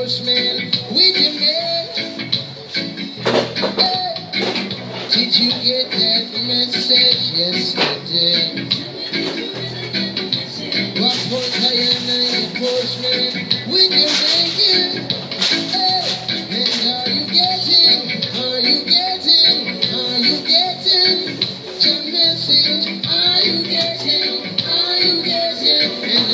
postman with your mail? Did you get that message yesterday? What was I and the postman with your mail? And are you getting your message? Are you getting, and are you getting your message? And are you, are you getting, and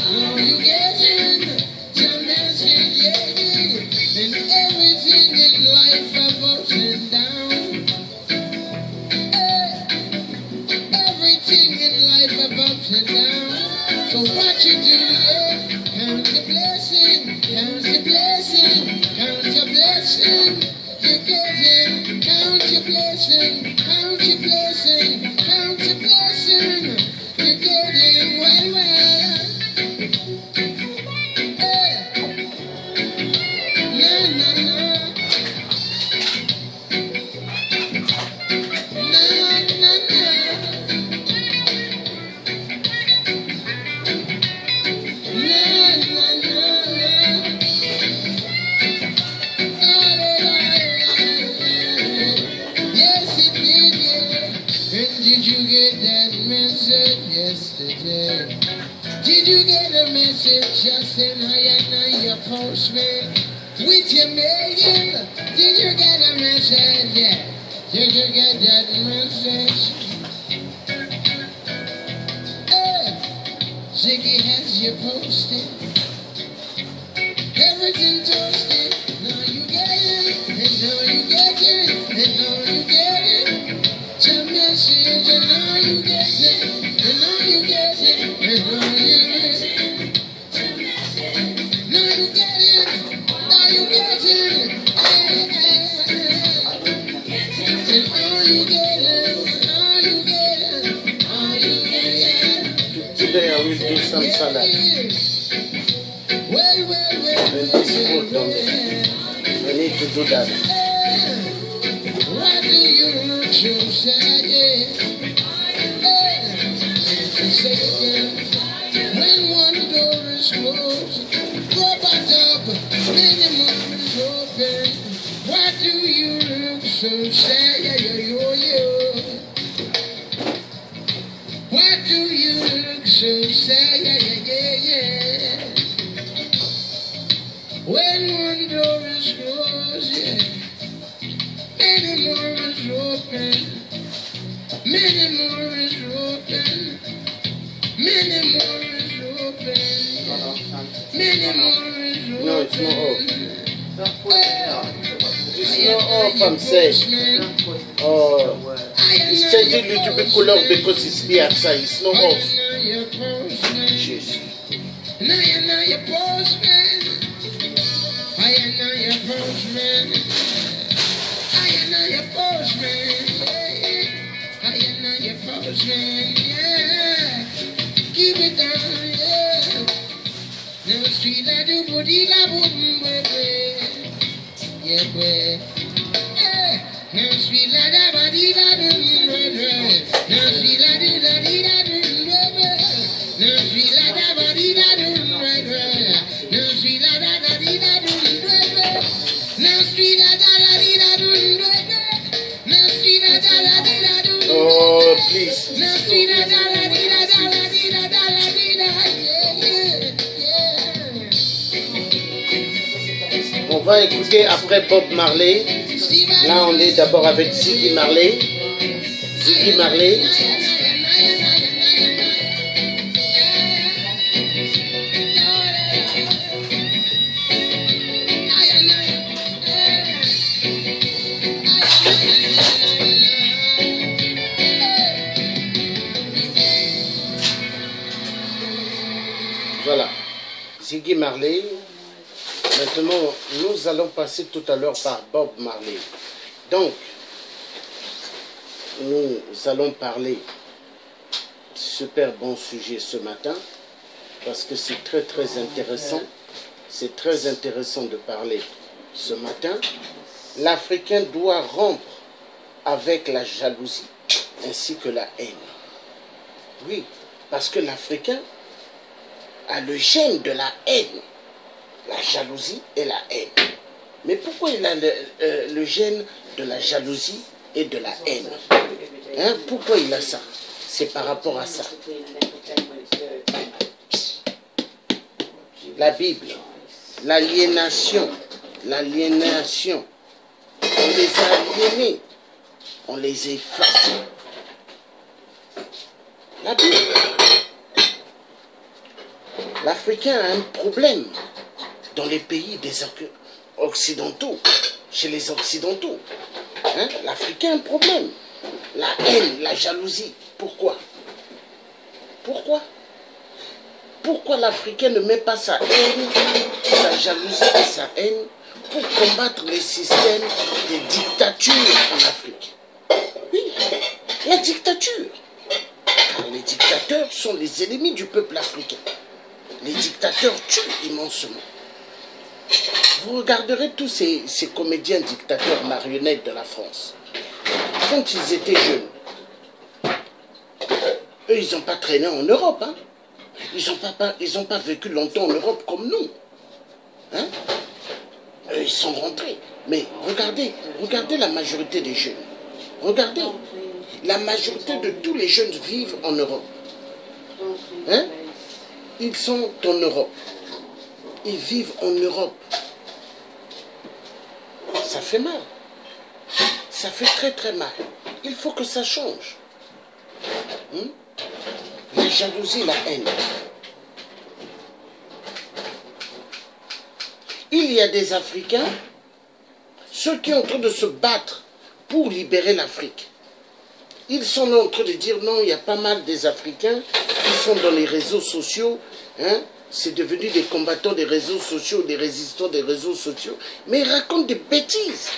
are you getting your message? And everything in life have ups and downs. Everything in life have ups and downs. So what you do, count your blessing, count your blessing, count your blessing. You're getting, count your blessing, count your blessing, count your blessing. You're getting well, na na na, na na na. Yes, it did, And did you get that message yesterday? Did you get a message just in your postman with your mail? Did you get a message? Did you get that message? Ziggy has you posted. Everything toasted. Now you get it, and now you get it, and now you get it. Your message, and now you get it, and now you get it, and now you get it. Now you get it, now you get it. And now you get it, now you get it, now you get it. Today I will do some salad. Well, And this food, don't I need to do that. What do you want to say? To say again, when one door is closed, go back up, many more is open. What do you look so sad? What do you look so sad? When one door is closed, many more is open. Many more is open. Many more is open. Many more is open. No, it's not off. It's not off, I'm saying. Oh, it's changing a little bit color because it's be outside. It's not off. Jeez. Now your postman. I know your postman. I know your postman. I know your postman. Keep it down, Now street I do body la boom baby. Now street la da body la boom baby. Now street la do da di da boom baby. Now street la da body la boom baby. Now street la da da di da boom baby. Now street la da da di da boom baby. Now street la da da di da boom baby. Oh, please. Now street la da da di da da da di da da da di da. On va écouter après Bob Marley. Là, on est d'abord avec Ziggy Marley. Ziggy Marley. Voilà, Ziggy Marley. Maintenant, nous allons passer tout à l'heure par Bob Marley. Donc, nous allons parler super bon sujet ce matin parce que c'est très intéressant. C'est très intéressant de parler ce matin l'Africain doit rompre avec la jalousie ainsi que la haine. Oui, parce que l'Africain a le gène de la haine, la jalousie et la haine. Mais pourquoi il a le gène de la jalousie et de la haine? Hein? Pourquoi il a ça? C'est par rapport à ça. La Bible, l'aliénation, l'aliénation. On les a aliénés, on les efface. La Bible. L'Africain a un problème dans les pays des occidentaux, chez les occidentaux. Hein? L'Africain a un problème. La haine, la jalousie. Pourquoi? Pourquoi? Pourquoi l'Africain ne met pas sa haine, sa jalousie et sa haine pour combattre les systèmes des dictatures en Afrique? Oui, la dictature. Car les dictateurs sont les ennemis du peuple africain. Les dictateurs tuent immensement. Vous regarderez tous ces comédiens dictateurs marionnettes de la France. Quand ils étaient jeunes, eux, ils n'ont pas traîné en Europe. Hein? Ils n'ont pas vécu longtemps en Europe comme nous. Hein? Eux, ils sont rentrés. Mais regardez la majorité des jeunes. Regardez, la majorité de tous les jeunes vivent en Europe. Hein? Ils sont en Europe. Ils vivent en Europe. Ça fait mal. Ça fait très très mal. Il faut que ça change. Hein? La jalousie, la haine. Il y a des Africains, ceux qui sont en train de se battre pour libérer l'Afrique. Ils sont là en train de dire non, il y a pas mal des Africains qui sont dans les réseaux sociaux. Hein? C'est devenu des combattants des réseaux sociaux, des résistants des réseaux sociaux. Mais ils racontent des bêtises.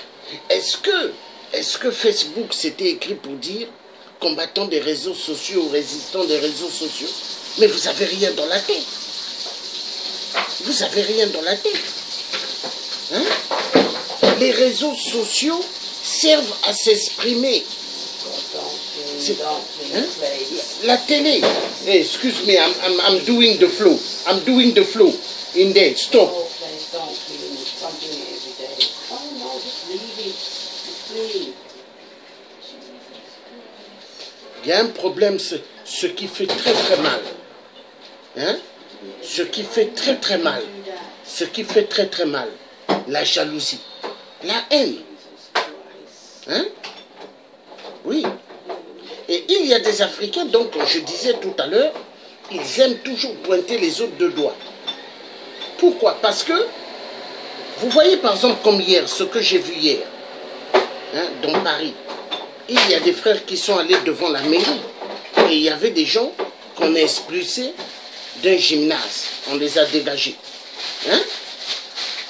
Est-ce que Facebook s'était écrit pour dire combattants des réseaux sociaux ou résistants des réseaux sociaux? Mais vous n'avez rien dans la tête. Vous n'avez rien dans la tête. Hein? Les réseaux sociaux servent à s'exprimer. Hein? La télé. Hey, excuse me, I'm doing the flow. I'm doing the flow. In there, stop. Il y a un problème, ce qui fait très très mal. Hein? Ce qui fait très très mal. Ce qui fait très très mal. La jalousie. La haine. Hein? Oui. Et il y a des Africains, donc je disais tout à l'heure, ils aiment toujours pointer les autres de doigts. Pourquoi? Parce que, vous voyez par exemple comme hier, ce que j'ai vu hier, hein, dans Paris, il y a des frères qui sont allés devant la mairie et il y avait des gens qu'on a expulsés d'un gymnase, on les a dégagés. Hein?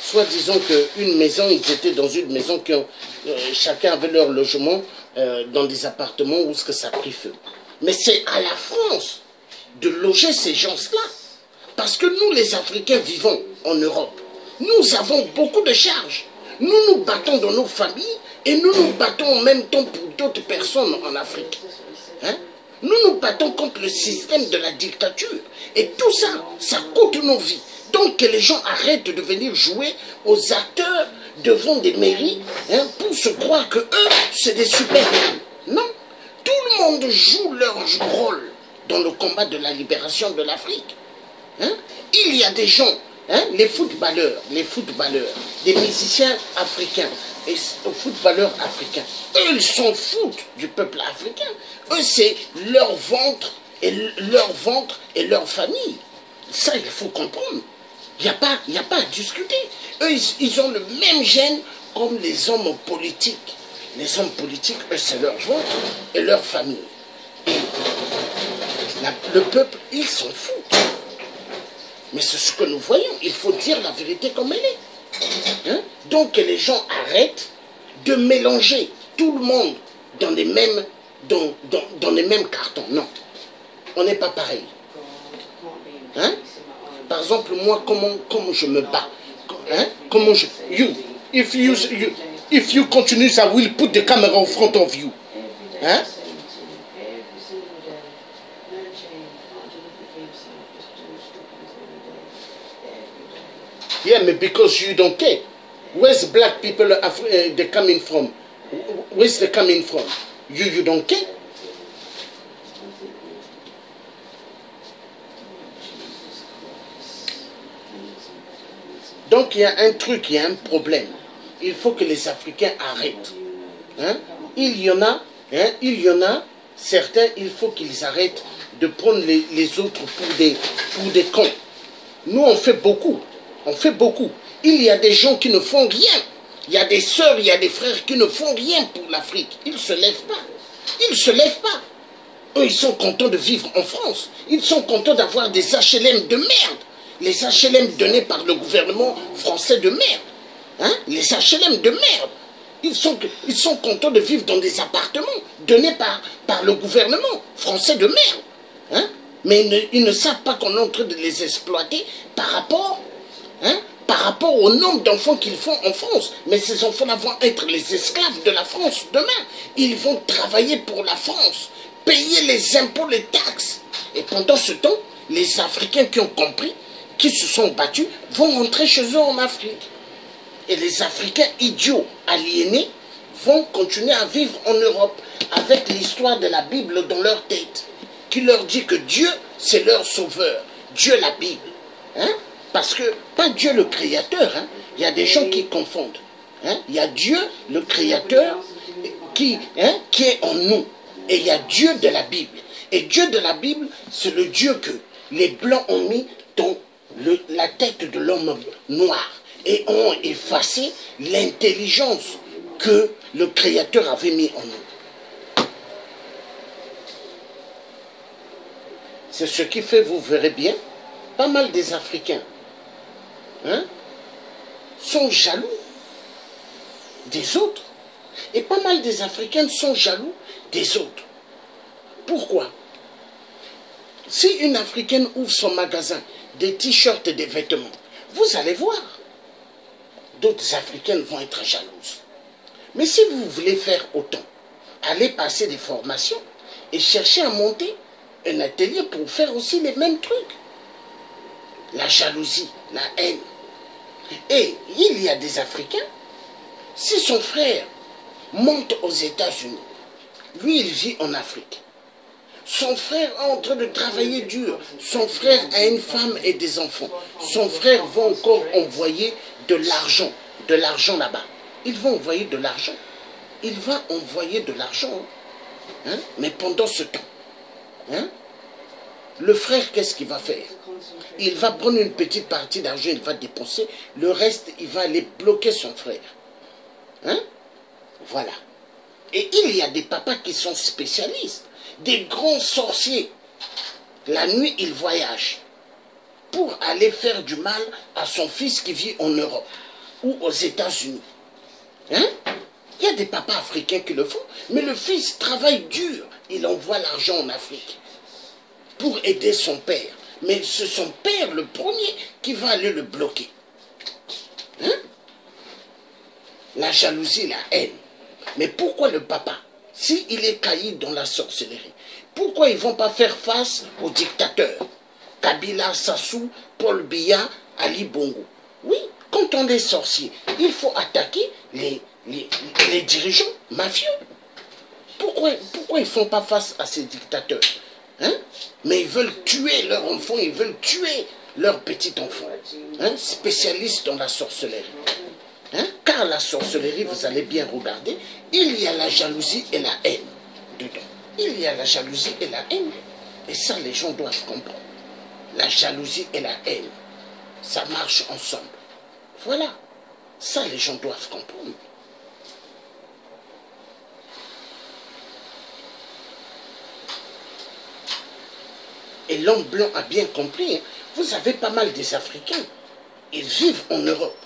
Soit disons qu'une maison, ils étaient dans une maison qui chacun avait leur logement dans des appartements où ça a pris feu. Mais c'est à la France de loger ces gens-là. Parce que nous, les Africains, vivons en Europe. Nous avons beaucoup de charges. Nous nous battons dans nos familles et nous nous battons en même temps pour d'autres personnes en Afrique. Hein? Nous nous battons contre le système de la dictature. Et tout ça, ça coûte nos vies. Donc que les gens arrêtent de venir jouer aux acteurs devant des mairies, hein, pour se croire que eux, c'est des supermans. Non. Tout le monde joue leur rôle dans le combat de la libération de l'Afrique. Hein? Il y a des gens, hein, les footballeurs, des musiciens africains, et footballeurs africains, eux, ils s'en foutent du peuple africain. Eux, c'est leur ventre et leur famille. Ça, il faut comprendre. Il n'y a pas à discuter. Eux, ils ont le même gène comme les hommes politiques. Les hommes politiques, eux, c'est leur ventre et leur famille. Et le peuple, ils s'en foutent. Mais c'est ce que nous voyons. Il faut dire la vérité comme elle est. Hein? Donc, que les gens arrêtent de mélanger tout le monde dans les mêmes, dans les mêmes cartons. Non. On n'est pas pareil. Hein? Par exemple, moi, comment je me bats, hein? Comment je... If you continue, I will put the camera in front of you. Hein? Yeah, but because you don't care. Where's black people they coming from? Where's they coming from? You don't care. Donc il y a un truc, il y a un problème. Il faut que les Africains arrêtent. Hein? Il y en a certains, il faut qu'ils arrêtent de prendre les autres pour des cons. Nous on fait beaucoup. On fait beaucoup. Il y a des gens qui ne font rien. Il y a des sœurs, il y a des frères qui ne font rien pour l'Afrique. Ils ne se lèvent pas. Ils ne se lèvent pas. Eux, ils sont contents de vivre en France. Ils sont contents d'avoir des HLM de merde. Les HLM donnés par le gouvernement français de merde. Hein? Les HLM de merde. Ils sont contents de vivre dans des appartements donnés par le gouvernement français de merde. Hein? Mais ils ne savent pas qu'on est en train de les exploiter par rapport au nombre d'enfants qu'ils font en France. Mais ces enfants-là vont être les esclaves de la France demain. Ils vont travailler pour la France, payer les impôts, les taxes. Et pendant ce temps, les Africains qui ont compris, qui se sont battus, vont rentrer chez eux en Afrique. Et les Africains idiots, aliénés, vont continuer à vivre en Europe avec l'histoire de la Bible dans leur tête, qui leur dit que Dieu, c'est leur sauveur. Dieu, la Bible. Hein? Parce que, pas Dieu le Créateur, hein? Il y a des gens qui confondent. Hein? Il y a Dieu, le Créateur, qui est en nous. Et il y a Dieu de la Bible. Et Dieu de la Bible, c'est le Dieu que les Blancs ont mis dans la tête de l'homme noir et ont effacé l'intelligence que le Créateur avait mis en nous. C'est ce qui fait, vous verrez bien, pas mal des Africains sont jaloux des autres. Et pas mal des Africains sont jaloux des autres. Pourquoi? Si une Africaine ouvre son magasin, des t-shirts et des vêtements, vous allez voir, d'autres Africaines vont être jalouses. Mais si vous voulez faire autant, allez passer des formations et chercher à monter un atelier pour faire aussi les mêmes trucs. La jalousie, la haine. Et il y a des Africains, si son frère monte aux États-Unis, lui il vit en Afrique. Son frère est en train de travailler dur. Son frère a une femme et des enfants. Son frère va encore envoyer de l'argent là-bas. Il va envoyer de l'argent. Il va envoyer de l'argent. Hein? Mais pendant ce temps, le frère, qu'est-ce qu'il va faire? Il va prendre une petite partie d'argent, il va dépenser. Le reste, il va aller bloquer son frère. Hein? Voilà. Et il y a des papas qui sont spécialistes. Des grands sorciers. La nuit, ils voyagent pour aller faire du mal à son fils qui vit en Europe ou aux États-Unis. Hein? Il y a des papas africains qui le font, mais le fils travaille dur. Il envoie l'argent en Afrique pour aider son père. Mais c'est son père, le premier, qui va aller le bloquer. Hein? La jalousie, la haine. Mais pourquoi le papa? S'il est caillé dans la sorcellerie, pourquoi ils ne vont pas faire face aux dictateurs? Kabila, Sassou, Paul Biya, Ali Bongo. Oui, quand on est sorcier, il faut attaquer les dirigeants mafieux. Pourquoi ils ne font pas face à ces dictateurs? Hein? Mais ils veulent tuer leurs enfants, ils veulent tuer leurs petits-enfants. Hein? Spécialistes dans la sorcellerie. Hein? Car la sorcellerie, vous allez bien regarder, il y a la jalousie et la haine dedans. Il y a la jalousie et la haine. Et ça, les gens doivent comprendre. La jalousie et la haine, ça marche ensemble. Voilà. Ça, les gens doivent comprendre. Et l'homme blanc a bien compris. Hein. Vous avez pas mal des Africains. Ils vivent en Europe.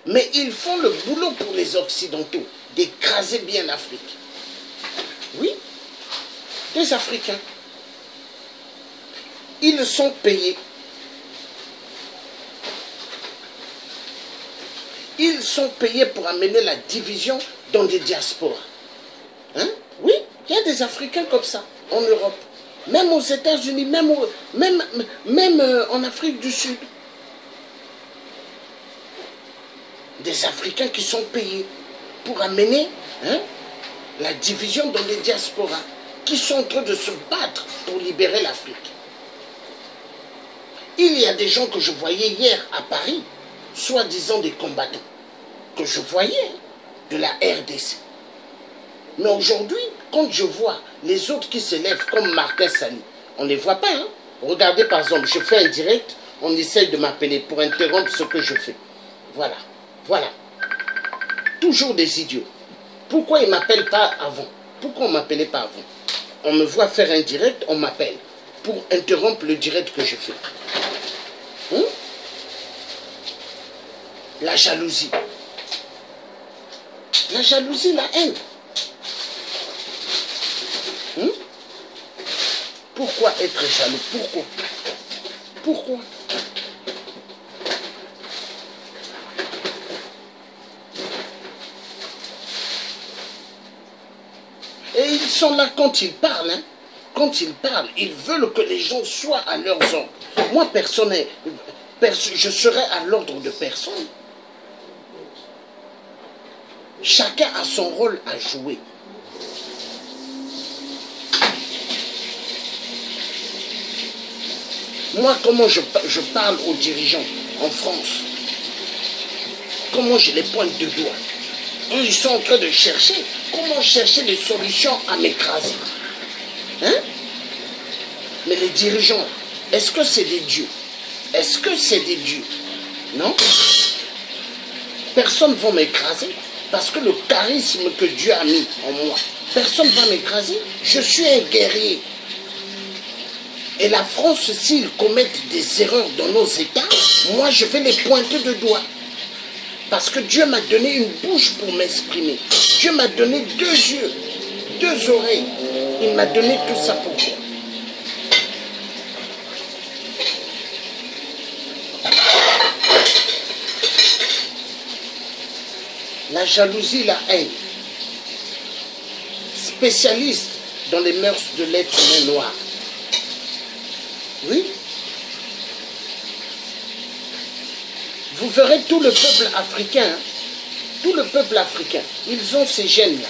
Mais ils font le boulot pour les Occidentaux, d'écraser bien l'Afrique. Oui, des Africains. Ils sont payés. Ils ils sont payés pour amener la division dans des diasporas. Hein? Oui, il y a des Africains comme ça en Europe. Même aux États-Unis, même en Afrique du Sud. Des Africains qui sont payés pour amener la division dans les diasporas, qui sont en train de se battre pour libérer l'Afrique. Il y a des gens que je voyais hier à Paris, soi-disant des combattants, que je voyais de la RDC. Mais aujourd'hui, quand je vois les autres qui s'élèvent comme Martin Sali, on ne les voit pas. Hein? Regardez par exemple, je fais un direct, on essaye de m'appeler pour interrompre ce que je fais. Voilà, voilà. Toujours des idiots. Pourquoi ils ne m'appellent pas avant? Pourquoi on ne m'appelait pas avant? On me voit faire un direct, on m'appelle pour interrompre le direct que je fais. Hein? La jalousie. La jalousie, la haine. Hein? Pourquoi être jaloux? Pourquoi? Pourquoi? Et ils sont là quand ils parlent. Hein? Quand ils parlent, ils veulent que les gens soient à leurs ordres. Moi, je serai à l'ordre de personne. Chacun a son rôle à jouer. Moi, comment je parle aux dirigeants en France? Comment je les pointe de doigt? Eux, ils sont en train de chercher. Comment chercher des solutions à m'écraser? Hein? Mais les dirigeants, est-ce que c'est des dieux? Est-ce que c'est des dieux? Non? Personne ne va m'écraser parce que le charisme que Dieu a mis en moi, personne ne va m'écraser. Je suis un guerrier. Et la France, s'ils commettent des erreurs dans nos États, moi je vais les pointer de doigt. Parce que Dieu m'a donné une bouche pour m'exprimer. Dieu m'a donné 2 yeux, 2 oreilles. Il m'a donné tout ça pour moi. La jalousie, la haine. Spécialiste dans les mœurs de l'être humain noir. Oui. Vous verrez tout le peuple africain, tout le peuple africain, ils ont ces gènes-là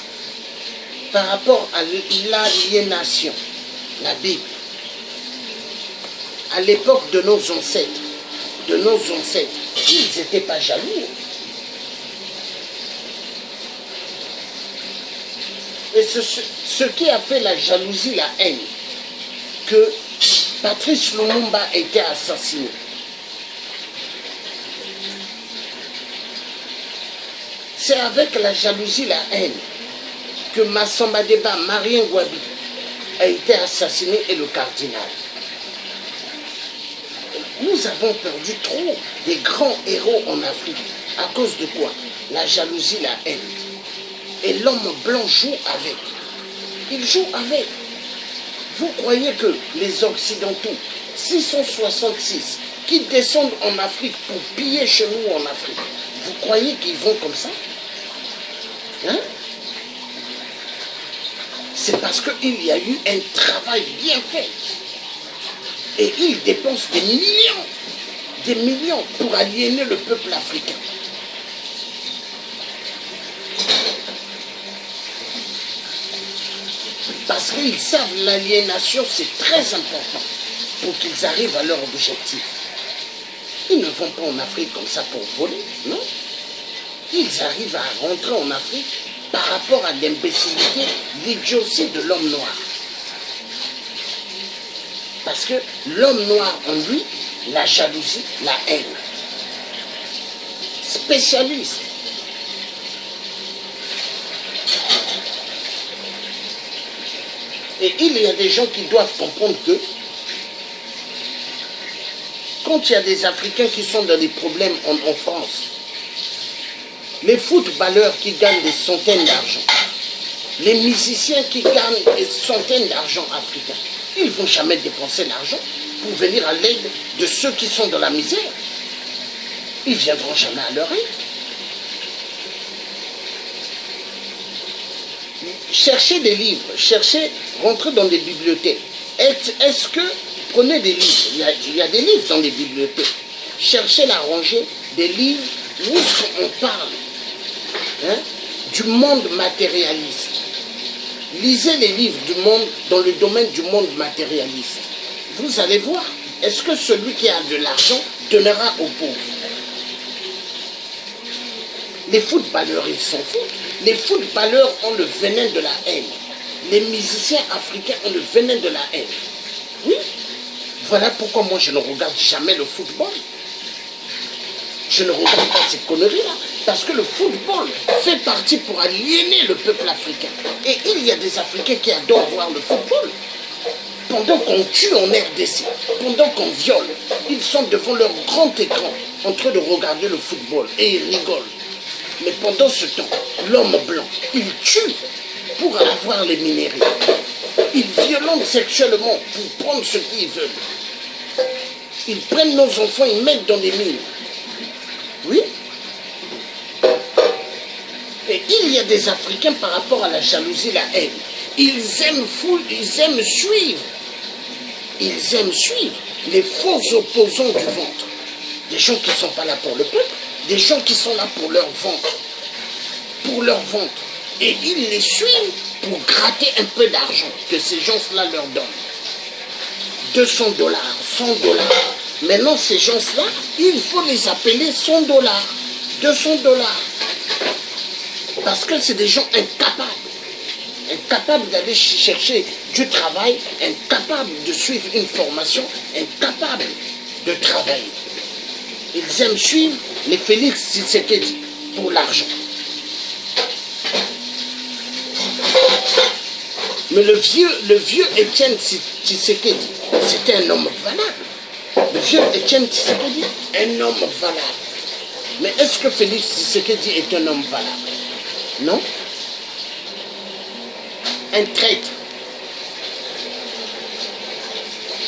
par rapport à l'aliénation, la Bible. À l'époque de nos ancêtres, ils n'étaient pas jaloux. Et ce qui a fait la jalousie, la haine, que Patrice Lumumba a été assassiné. C'est avec la jalousie, la haine, que Massamba Deba, Marien Gouabi, a été assassiné et le cardinal. Nous avons perdu trop des grands héros en Afrique. À cause de quoi? La jalousie, la haine. Et l'homme blanc joue avec. Il joue avec. Vous croyez que les Occidentaux, 666, qui descendent en Afrique pour piller chez nous en Afrique, vous croyez qu'ils vont comme ça? Hein? C'est parce qu'il y a eu un travail bien fait. Et ils dépensent des millions pour aliéner le peuple africain. Parce qu'ils savent l'aliénation, c'est très important pour qu'ils arrivent à leur objectif. Ils ne vont pas en Afrique comme ça pour voler, non? Ils arrivent à rentrer en Afrique par rapport à l'imbécilité, l'idiotie de l'homme noir. Parce que l'homme noir en lui, la jalousie, la haine. Spécialiste. Et il y a des gens qui doivent comprendre que quand il y a des Africains qui sont dans des problèmes en France, les footballeurs qui gagnent des centaines d'argent, les musiciens qui gagnent des centaines d'argent africains, ils ne vont jamais dépenser l'argent pour venir à l'aide de ceux qui sont dans la misère. Ils ne viendront jamais à leur aide. cherchez des livres, rentrez dans des bibliothèques. Est-ce que, prenez des livres, il y a des livres dans les bibliothèques. Cherchez la rangée des livres où on parle du monde matérialiste. Lisez les livres du monde dans le domaine du monde matérialiste. Vous allez voir, est-ce que celui qui a de l'argent donnera aux pauvres? Les footballeurs, ils s'en foutent. Les footballeurs ont le venin de la haine. Les musiciens africains ont le venin de la haine. Oui. Voilà pourquoi moi je ne regarde jamais le football. Je ne regarde pas ces conneries-là. Parce que le football fait partie pour aliéner le peuple africain. Et il y a des Africains qui adorent voir le football. Pendant qu'on tue en RDC, pendant qu'on viole, ils sont devant leur grand écran en train de regarder le football et ils rigolent. Mais pendant ce temps, l'homme blanc, il tue pour avoir les minéraux. Ils violentent sexuellement pour prendre ce qu'ils veulent. Ils prennent nos enfants, ils mettent dans des mines. Oui. Et il y a des Africains par rapport à la jalousie, la haine. Ils aiment suivre les faux opposants du ventre. Des gens qui ne sont pas là pour le peuple, des gens qui sont là pour leur ventre. Pour leur ventre. Et ils les suivent pour gratter un peu d'argent que ces gens-là leur donnent. 200 $, 100 $. Maintenant, ces gens-là, il faut les appeler 100 $, 200 $. Parce que c'est des gens incapables. Incapables d'aller chercher du travail, incapables de suivre une formation, incapables de travailler. Ils aiment suivre les Félix Tshisekedi pour l'argent. Mais le vieux Étienne Tshisekedi, c'était un homme valable. Le vieux Étienne Tshisekedi, un homme valable. Mais est-ce que Félix Tshisekedi est un homme valable? Non. Un traître.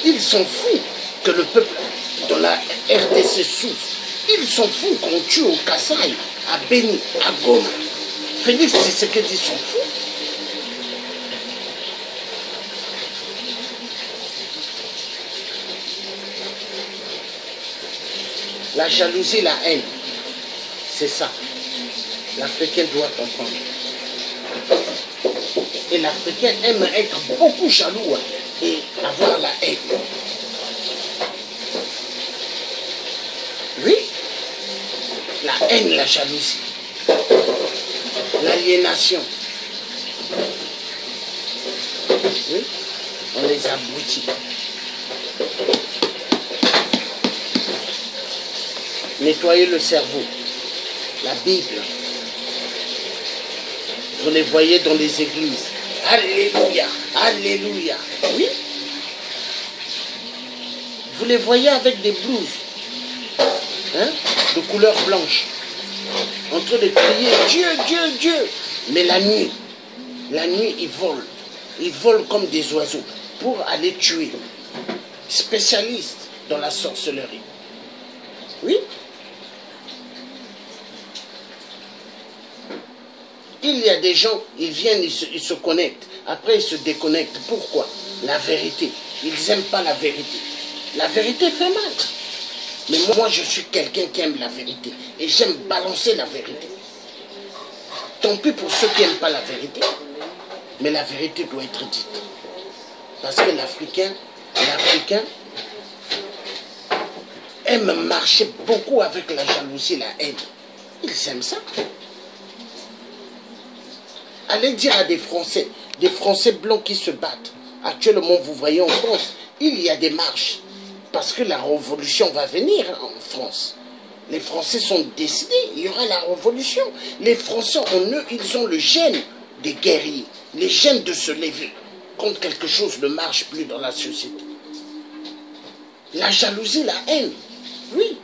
Ils s'en foutent que le peuple dans la RDC souffre. Ils s'en foutent qu'on tue au Kasaï, à Beni, à Goma. Félix Tshisekedi s'en fout. La jalousie, la haine, c'est ça. L'Africain doit comprendre. Et l'Africain aime être beaucoup jaloux et avoir la haine. Oui, la haine, la jalousie, l'aliénation. Oui, on les abrutit. Nettoyer le cerveau, la Bible. Vous les voyez dans les églises. Alléluia, alléluia. Oui. Vous les voyez avec des blouses de couleur blanche, en train de crier Dieu, Dieu, Dieu. Mais la nuit, ils volent. Ils volent comme des oiseaux pour aller tuer. Spécialistes dans la sorcellerie. Oui. Il y a des gens, ils viennent, ils se connectent. Après, ils se déconnectent. Pourquoi? La vérité. Ils n'aiment pas la vérité. La vérité fait mal. Mais moi, je suis quelqu'un qui aime la vérité. Et j'aime balancer la vérité. Tant pis pour ceux qui n'aiment pas la vérité. Mais la vérité doit être dite. Parce que l'Africain aime marcher beaucoup avec la jalousie, la haine. Ils aiment ça. Allez dire à des Français blancs qui se battent. Actuellement, vous voyez en France, il y a des marches. Parce que la révolution va venir en France. Les Français sont décidés, il y aura la révolution. Les Français en eux, ils ont le gène des guerriers, les gènes de se lever quand quelque chose ne marche plus dans la société. La jalousie, la haine, oui.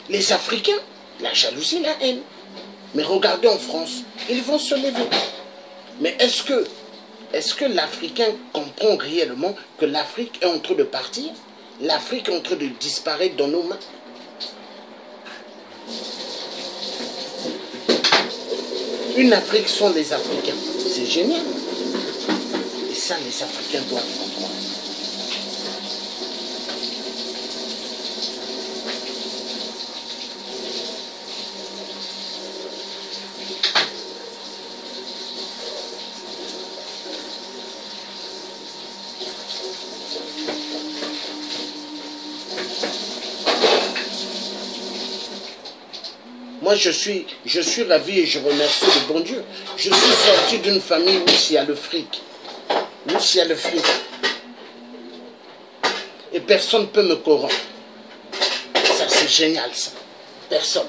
Les Africains, la jalousie, la haine. Mais regardez en France, ils vont se lever. Mais est-ce que l'Africain comprend réellement que l'Afrique est en train de partir? L'Afrique est en train de disparaître dans nos mains? Une Afrique sans les Africains. C'est génial. Et ça, les Africains doivent comprendre. Moi, je suis ravi et je remercie le bon Dieu. Je suis sorti d'une famille où il y a le fric. Où il y a le fric. Et personne ne peut me corrompre. Ça, c'est génial, ça. Personne.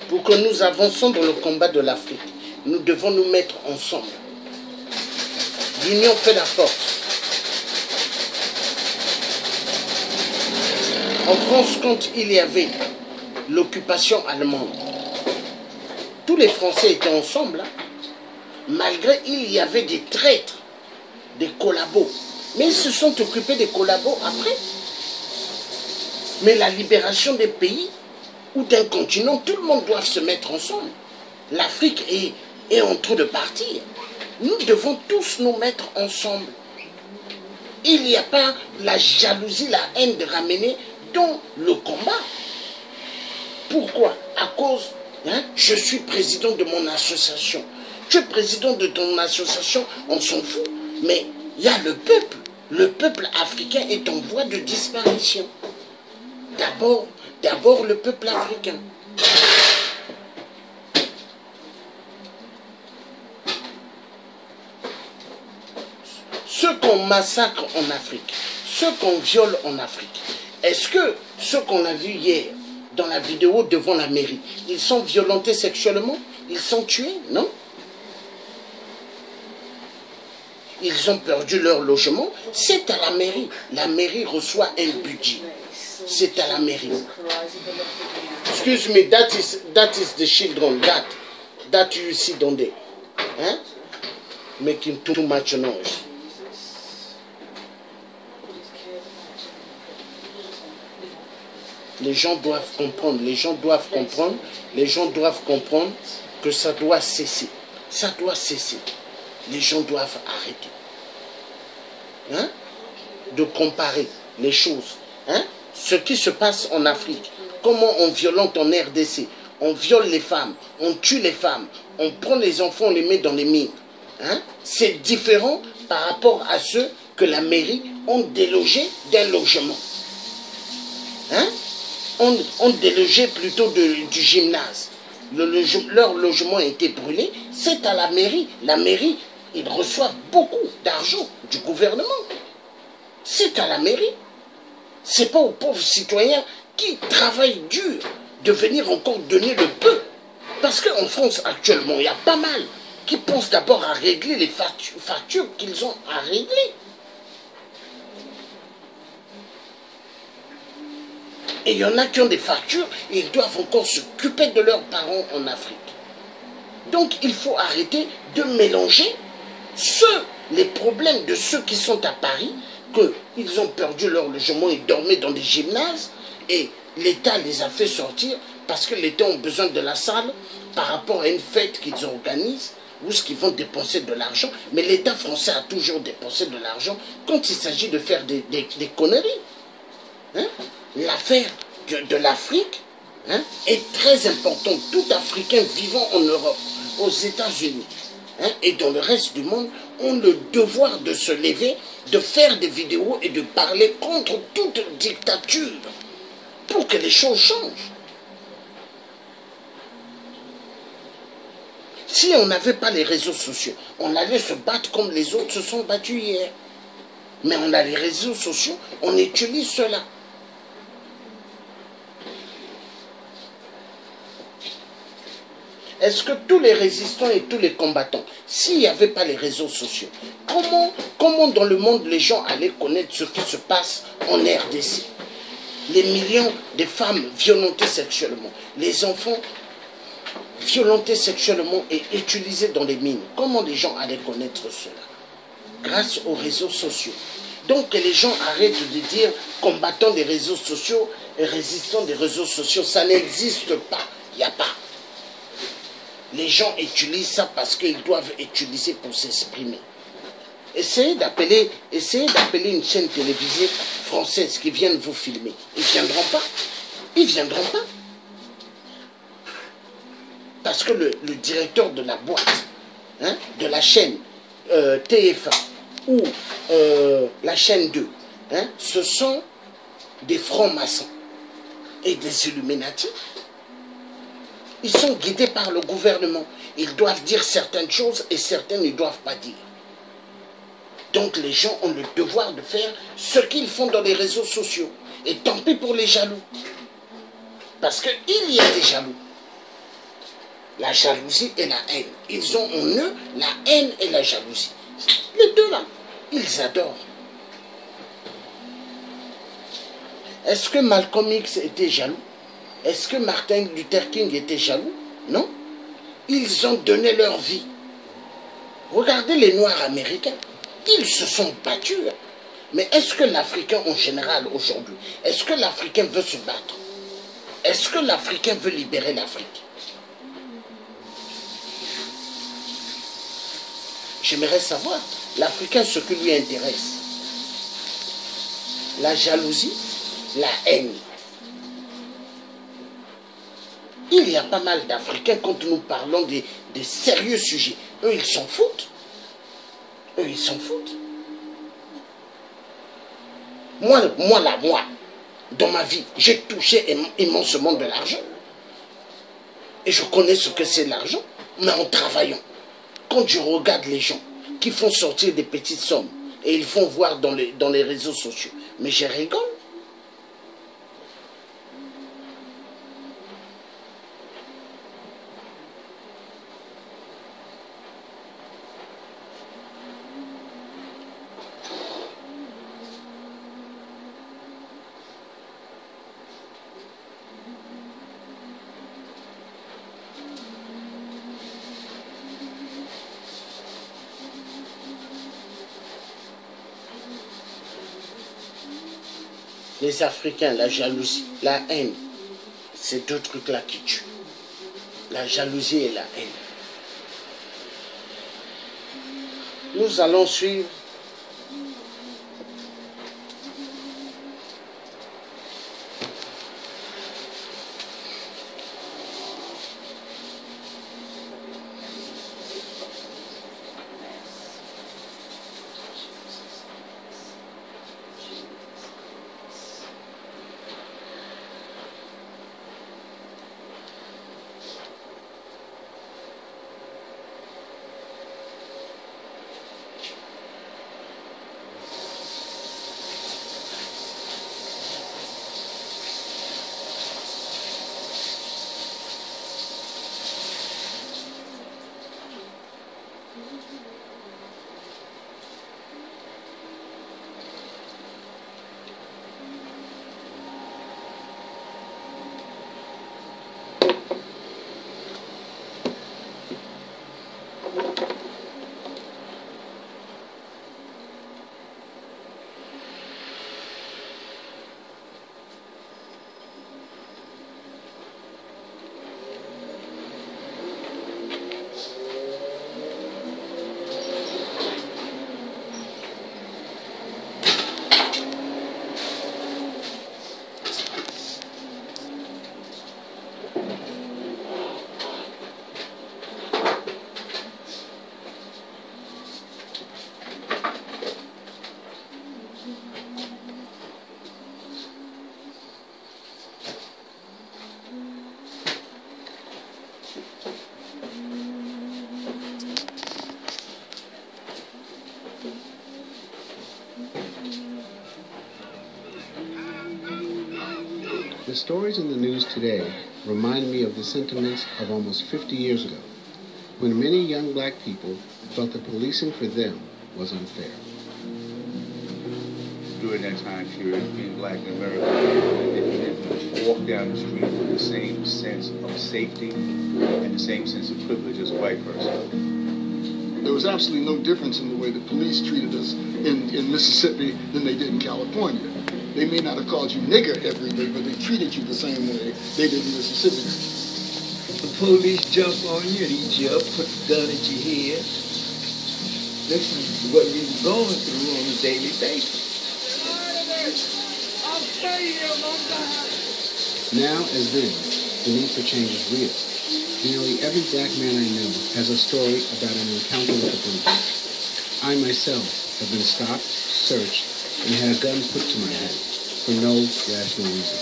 Pour que nous avancions dans le combat de l'Afrique, nous devons nous mettre ensemble. L'union fait la force. En France, quand il y avait l'occupation allemande, tous les Français étaient ensemble, hein. Malgré il y avait des traîtres, des collabos. Mais ils se sont occupés des collabos après. Mais la libération des pays ou d'un continent, tout le monde doit se mettre ensemble. L'Afrique est en train de partir. Nous devons tous nous mettre ensemble. Il n'y a pas la jalousie, la haine de ramener dans le combat. Pourquoi? À cause, hein, je suis président de mon association. Tu es président de ton association, on s'en fout. Mais il y a le peuple. Le peuple africain est en voie de disparition. D'abord le peuple africain. Ceux qu'on massacre en Afrique, ceux qu'on viole en Afrique, est-ce que ceux qu'on a vus hier dans la vidéo devant la mairie, ils sont violentés sexuellement? Ils sont tués? Non? Ils ont perdu leur logement. C'est à la mairie. La mairie reçoit un budget. C'est à la mairie. Excuse me, that is the children that you see down there. Hein? Making too much noise. Les gens doivent comprendre, les gens doivent comprendre, les gens doivent comprendre que ça doit cesser. Ça doit cesser. Les gens doivent arrêter. Hein? De comparer les choses. Hein? Ce qui se passe en Afrique, comment on violente en RDC, on viole les femmes, on tue les femmes, on prend les enfants, on les met dans les mines. Hein? C'est différent par rapport à ceux que la mairie ont délogé d'un logement. Hein? On délogeait plutôt du gymnase. Leur logement a été brûlé, c'est à la mairie. La mairie, ils reçoivent beaucoup d'argent du gouvernement. C'est à la mairie. Ce n'est pas aux pauvres citoyens qui travaillent dur de venir encore donner le peu. Parce qu'en France, actuellement, il y a pas mal qui pensent d'abord à régler les factures qu'ils ont à régler. Et il y en a qui ont des factures et ils doivent encore s'occuper de leurs parents en Afrique. Donc il faut arrêter de mélanger les problèmes de ceux qui sont à Paris, qu'ils ont perdu leur logement et dormaient dans des gymnases, et l'État les a fait sortir parce que l'État a besoin de la salle par rapport à une fête qu'ils organisent, où est-ce qu'ils vont dépenser de l'argent. Mais l'État français a toujours dépensé de l'argent quand il s'agit de faire des conneries. Hein? L'affaire de l'Afrique, hein, est très importante. Tout Africain vivant en Europe, aux États-Unis, hein, et dans le reste du monde ont le devoir de se lever, de faire des vidéos et de parler contre toute dictature pour que les choses changent. Si on n'avait pas les réseaux sociaux, on allait se battre comme les autres se sont battus hier. Mais on a les réseaux sociaux, on utilise cela. Est-ce que tous les résistants et tous les combattants, s'il n'y avait pas les réseaux sociaux, comment dans le monde les gens allaient connaître ce qui se passe en RDC? Les millions de femmes violentées sexuellement, les enfants violentés sexuellement et utilisés dans les mines. Comment les gens allaient connaître cela? grâce aux réseaux sociaux. Donc que les gens arrêtent de dire combattants des réseaux sociaux et résistants des réseaux sociaux. Ça n'existe pas. Il n'y a pas. Les gens utilisent ça parce qu'ils doivent utiliser pour s'exprimer. Essayez d'appeler une chaîne télévisée française qui vienne vous filmer. Ils ne viendront pas. Ils ne viendront pas. Parce que le directeur de la boîte, hein, de la chaîne TF1 ou la chaîne 2, hein, ce sont des francs-maçons et des Illuminati. Ils sont guidés par le gouvernement. Ils doivent dire certaines choses et certaines ne doivent pas dire. Donc les gens ont le devoir de faire ce qu'ils font dans les réseaux sociaux. Et tant pis pour les jaloux. Parce qu'il y a des jaloux. La jalousie et la haine. Ils ont en eux la haine et la jalousie. Les deux là, ils adorent. Est-ce que Malcolm X était jaloux? Est-ce que Martin Luther King était jaloux? Non. Ils ont donné leur vie. Regardez les Noirs américains. Ils se sont battus. Mais est-ce que l'Africain en général aujourd'hui, est-ce que l'Africain veut se battre? Est-ce que l'Africain veut libérer l'Afrique? J'aimerais savoir, l'Africain, ce qui lui intéresse. La jalousie, la haine. Il y a pas mal d'Africains quand nous parlons des sérieux sujets. Eux, ils s'en foutent. Eux, ils s'en foutent. Moi, dans ma vie, j'ai touché immensément de l'argent. Et je connais ce que c'est l'argent, mais en travaillant. Quand je regarde les gens qui font sortir des petites sommes et ils font voir dans les réseaux sociaux, mais je rigole. Les Africains, la jalousie, la haine, c'est deux trucs-là qui tuent. La jalousie et la haine. Nous allons suivre The stories in the news today remind me of the sentiments of almost 50 years ago, when many young black people felt that policing for them was unfair. During that time period, being black in America, you didn't walk down the street with the same sense of safety and the same sense of privilege as a white person. There was absolutely no difference in the way the police treated us in Mississippi than they did in California. They may not have called you nigger every day, but they treated you the same way they did in Mississippi. The police jump on you and eat you up, put the gun at your head. This is what we were going through on a daily basis. Now, as then, the need for change is real. Nearly every black man I know has a story about an encounter with the police. I myself have been stopped, searched, and had guns put to my head for no rational reason.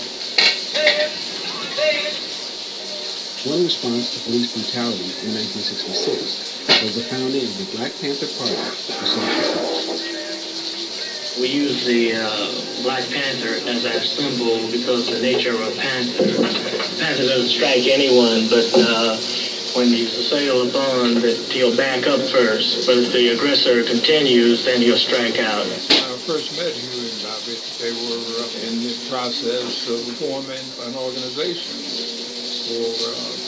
One response to police brutality in 1966 was the founding of the Black Panther Party for social justice. We use the Black Panther as our symbol because the nature of a panther. A panther doesn't strike anyone, but when he's assailed upon, that he'll back up first. But if the aggressor continues, then he'll strike out. When I first met Huey and Bobby, they were in the process of forming an organization for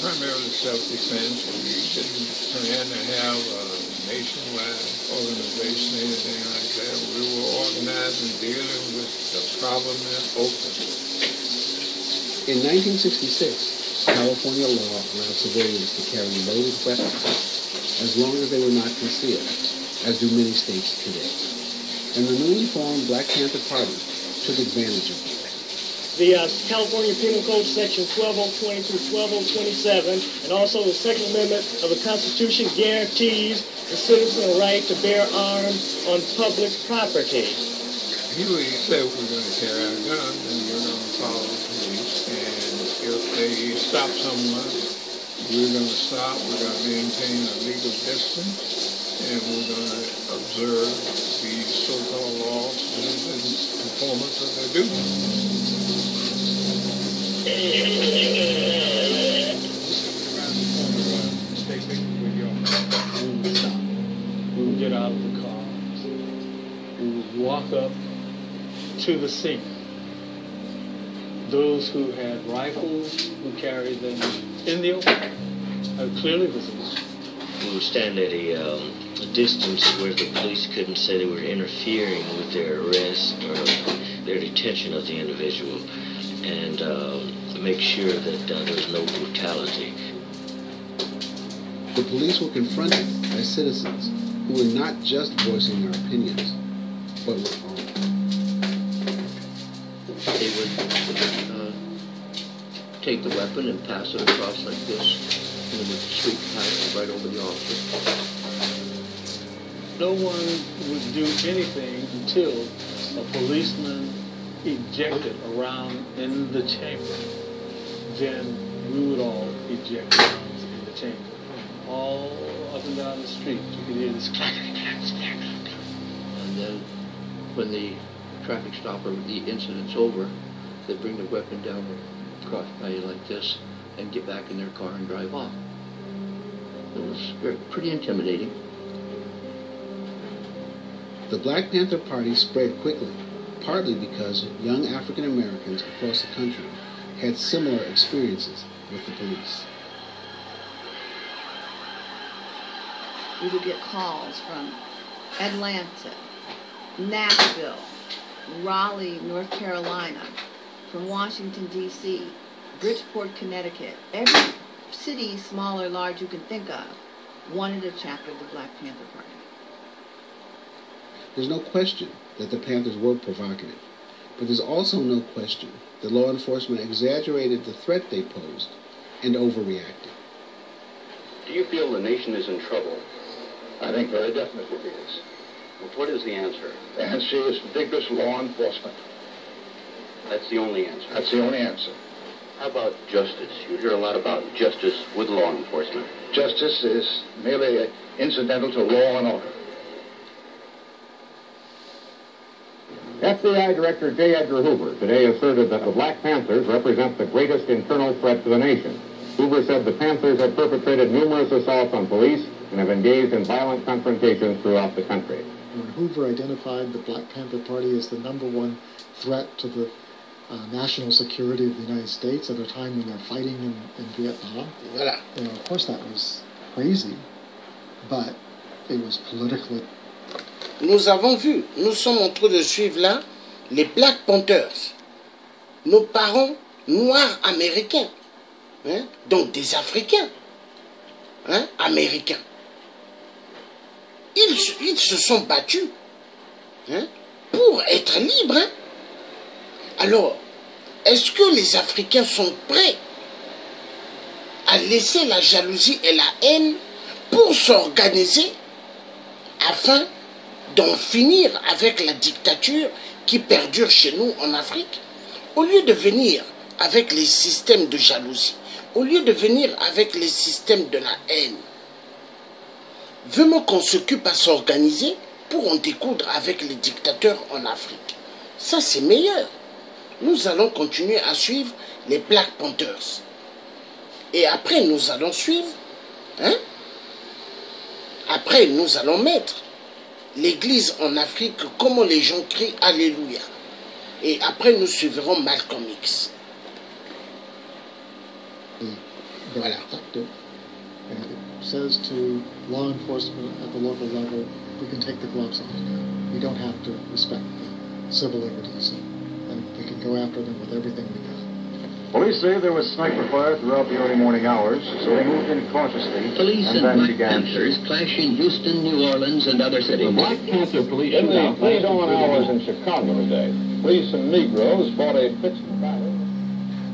primarily self-defense. We didn't plan to have a nationwide organization, anything like that. We were organizing, dealing with the problem in Oakland. In 1966, California law allowed civilians to carry loaded weapons as long as they were not concealed, as do many states today. And the newly formed Black Panther Party took advantage of it. The California Penal Code Section 12020 through 12027, and also the Second Amendment of the Constitution guarantees the citizen a right to bear arms on public property. Huey said we're going to carry our guns and we're going to follow the police. And if they stop someone, we're going to stop. We're going to maintain a legal distance, and we're going to observe the so-called laws and performance of their duty. We would get out of the cars. We would walk up to the scene. Those who had rifles, who carried them in the open, clearly visible. We would stand at a distance where the police couldn't say they were interfering with their arrest or their detention of the individual, and make sure that there was no brutality. The police were confronted by citizens who were not just voicing their opinions, but were armed. They would take the weapon and pass it across like this, and it would sweep past right over the officer. No one would do anything until a policeman ejected around in the chamber. Then we would all eject rounds in the chamber. All up and down the street, you could hear this clack, clack, clack, clack. And then when the traffic stop or the incident's over, they bring the weapon down across by you like this and get back in their car and drive off. It was pretty intimidating. The Black Panther Party spread quickly, partly because young African Americans across the country had similar experiences with the police. We would get calls from Atlanta, Nashville, Raleigh, North Carolina, from Washington, D.C., Bridgeport, Connecticut. Every city, small or large you can think of, wanted a chapter of the Black Panther Party. There's no question that the Panthers were provocative, but there's also no question that law enforcement exaggerated the threat they posed and overreacted. Do you feel the nation is in trouble? I think very definitely it is. Well, what is the answer? The answer is vigorous law enforcement. That's the only answer? That's the only answer. How about justice? You hear a lot about justice with law enforcement. Justice is merely incidental to law and order. FBI Director J. Edgar Hoover today asserted that the Black Panthers represent the greatest internal threat to the nation. Hoover said the Panthers have perpetrated numerous assaults on police and have engaged in violent confrontations throughout the country. When Hoover identified the Black Panther Party as the #1 threat to the national security of the United States at a time when they're fighting in Vietnam, Voilà. Of course that was crazy, but It was politically. Nous avons vu, nous sommes en train de suivre là les Black Panthers, nos parents noirs américains, hein, donc des Africains, hein, américains. Ils se sont battus, hein, pour être libres. Hein. Alors, est-ce que les Africains sont prêts à laisser la jalousie et la haine pour s'organiser afin d'en finir avec la dictature qui perdure chez nous en Afrique? Au lieu de venir avec les systèmes de jalousie, au lieu de venir avec les systèmes de la haine, vraiment qu'on s'occupe à s'organiser pour en découdre avec les dictateurs en Afrique. Ça, c'est meilleur. Nous allons continuer à suivre les Black Panthers. Et après, nous allons suivre, hein? Après, nous allons mettre l'église en Afrique, comment les gens crient Alléluia. Et après, nous suivrons Malcolm X. Voilà. And it says to law enforcement at the local level, we can take the gloves off now. We don't have to respect the civil liberties, and we can go after them with everything we got. Police say there was sniper fire throughout the early morning hours, so they moved in cautiously. Police and then Black began Panthers clash in Houston, New Orleans, and other cities. The Black Panther police In the shootout pre-dawn hours in Chicago today, police and Negroes fought a pitched battle.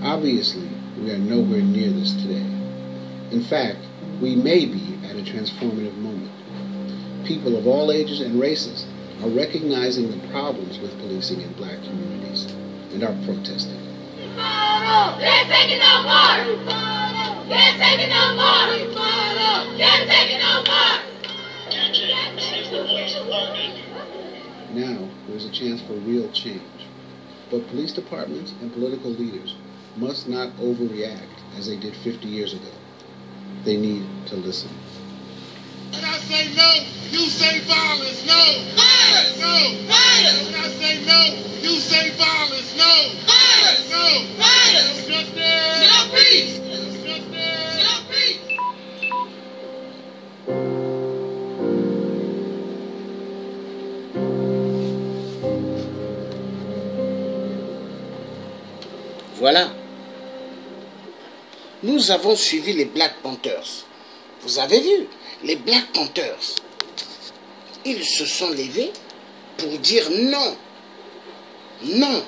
Obviously, we are nowhere near this today. In fact, we may be at a transformative moment. People of all ages and races are recognizing the problems with policing in black communities and are protesting. Can't take it no more! Can't take it no more! Can't take it no more! Now, there's a chance for real change. But police departments and political leaders must not overreact as they did 50 years ago. They need to listen. When I say no, you say violence. No. Violence. No. Violence. When I say no, you say violence. No. Violence. No. Violence. Justice. No peace. Justice. No peace. Voilà. Nous avons suivi les Black Panthers. Vous avez vu, les Black Panthers, ils se sont levés pour dire non. Non.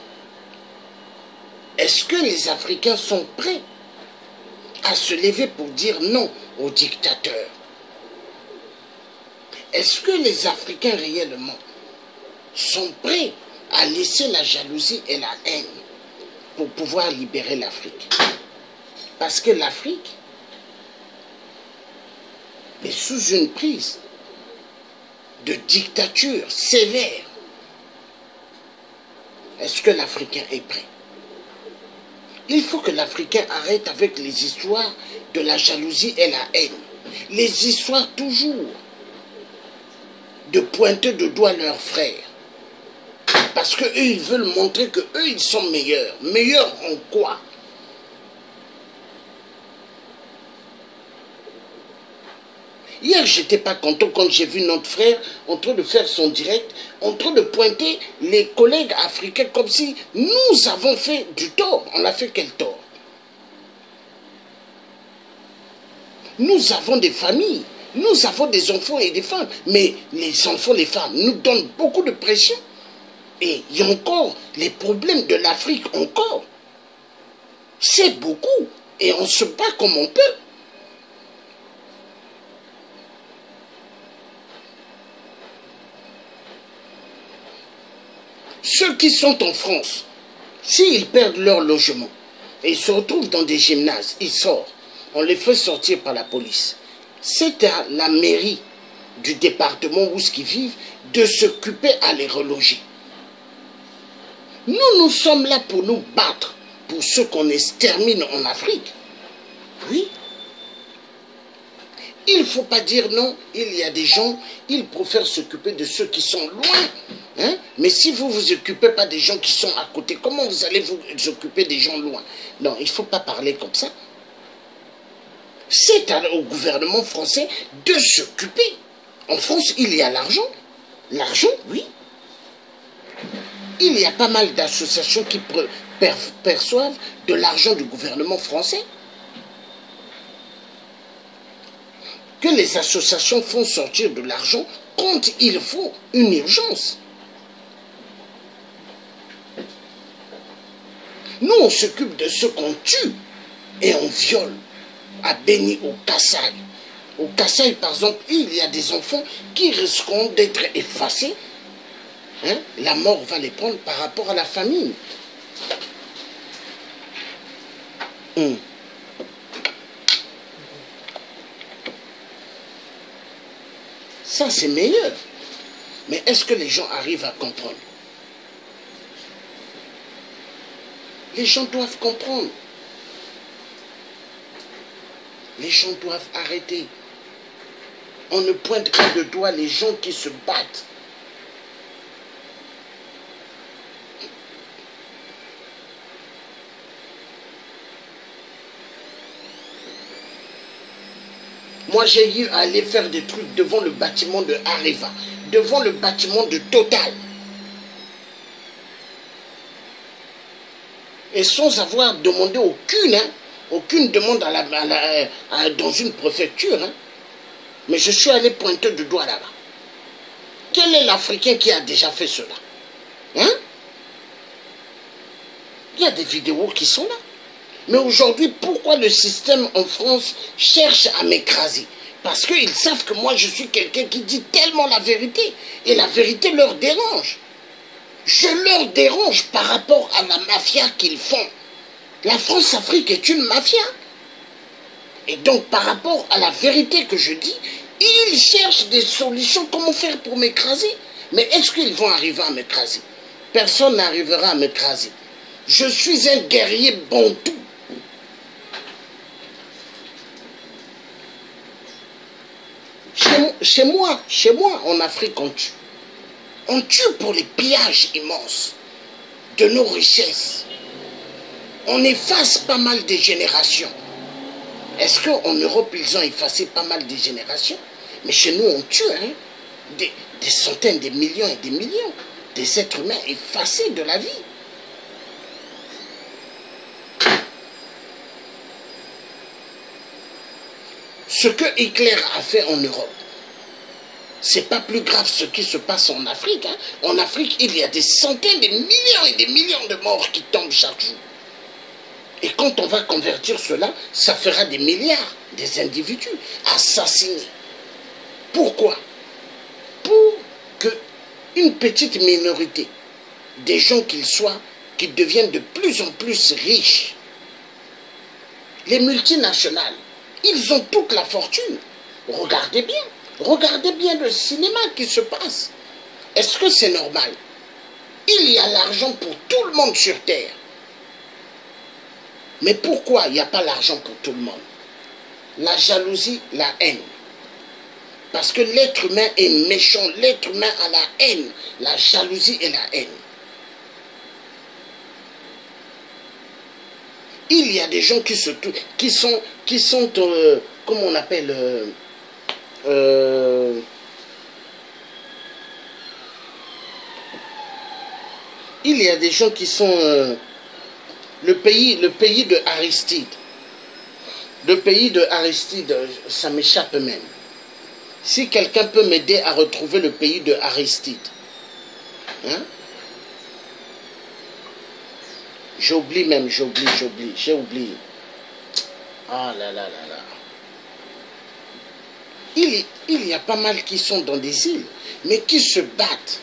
Est-ce que les Africains sont prêts à se lever pour dire non aux dictateurs? Est-ce que les Africains réellement sont prêts à laisser la jalousie et la haine pour pouvoir libérer l'Afrique? Parce que l'Afrique est sous une prise de dictature sévère. Est-ce que l'Africain est prêt? Il faut que l'Africain arrête avec les histoires de la jalousie et la haine. Les histoires toujours de pointer de doigt leurs frères. Parce qu'eux, ils veulent montrer qu'eux, ils sont meilleurs. Meilleurs en quoi? Hier, j'étais pas content quand j'ai vu notre frère en train de faire son direct, en train de pointer les collègues africains comme si nous avons fait du tort. On a fait quel tort? Nous avons des familles, nous avons des enfants et des femmes, mais les enfants, les femmes nous donnent beaucoup de pression. Et il y a encore les problèmes de l'Afrique encore. C'est beaucoup et on se bat comme on peut. Ceux qui sont en France, s'ils perdent leur logement et ils se retrouvent dans des gymnases, ils sortent, on les fait sortir par la police. C'est à la mairie du département où ils vivent de s'occuper à les reloger. Nous, nous sommes là pour nous battre pour ceux qu'on extermine en Afrique. Oui. Il ne faut pas dire non, il y a des gens, ils préfèrent s'occuper de ceux qui sont loin. Hein? Mais si vous ne vous occupez pas des gens qui sont à côté, comment vous allez vous occuper des gens loin? Non, il ne faut pas parler comme ça. C'est au gouvernement français de s'occuper En France, il y a l'argent. L'argent, oui. Il y a pas mal d'associations qui perçoivent de l'argent du gouvernement français. Que les associations font sortir de l'argent quand il faut une urgence. Nous, on s'occupe de ceux qu'on tue et on viole. À Béni, au Kassai. Au Kassai, par exemple, il y a des enfants qui risqueront d'être effacés. Hein? La mort va les prendre par rapport à la famine. Ça, c'est meilleur. Mais est-ce que les gens arrivent à comprendre? Les gens doivent comprendre. Les gens doivent arrêter. On ne pointe pas de doigt les gens qui se battent. Moi, j'ai eu à aller faire des trucs devant le bâtiment de Areva, devant le bâtiment de Total. Et sans avoir demandé aucune demande dans une préfecture. Hein. Mais je suis allé pointer du doigt là-bas. Quel est l'Africain qui a déjà fait cela? Hein? Il y a des vidéos qui sont là. Mais aujourd'hui, pourquoi le système en France cherche à m'écraser? Parce qu'ils savent que moi, je suis quelqu'un qui dit tellement la vérité. Et la vérité leur dérange. Je leur dérange par rapport à la mafia qu'ils font. La France-Afrique est une mafia. Et donc, par rapport à la vérité que je dis, ils cherchent des solutions. Comment faire pour m'écraser? Mais est-ce qu'ils vont arriver à m'écraser? Personne n'arrivera à m'écraser. Je suis un guerrier bantou. Chez moi, en Afrique, on tue. On tue pour les pillages immenses de nos richesses. On efface pas mal de générations. Est-ce qu'en Europe, ils ont effacé pas mal de générations? Mais chez nous, on tue, hein? Des centaines, des millions et des millions. Des êtres humains effacés de la vie. Ce que Hitler a fait en Europe, c'est pas plus grave ce qui se passe en Afrique. Hein. En Afrique, il y a des centaines, des millions et des millions de morts qui tombent chaque jour. Et quand on va convertir cela, ça fera des milliards des individus assassinés. Pourquoi? Pour qu'une petite minorité, des gens qu'ils soient, qui deviennent de plus en plus riches. Les multinationales, ils ont toute la fortune. Regardez bien le cinéma qui se passe. Est-ce que c'est normal? Il y a l'argent pour tout le monde sur Terre. Mais pourquoi il n'y a pas l'argent pour tout le monde? La jalousie, la haine. Parce que l'être humain est méchant, l'être humain a la haine, la jalousie et la haine. Il y a des gens qui sont comment on appelle, il y a des gens qui sont le pays de Aristide. Le pays de Aristide, ça m'échappe même. Si quelqu'un peut m'aider à retrouver le pays de Aristide. Hein? J'ai oublié. Ah là là là là. Il y a pas mal qui sont dans des îles, mais qui se battent,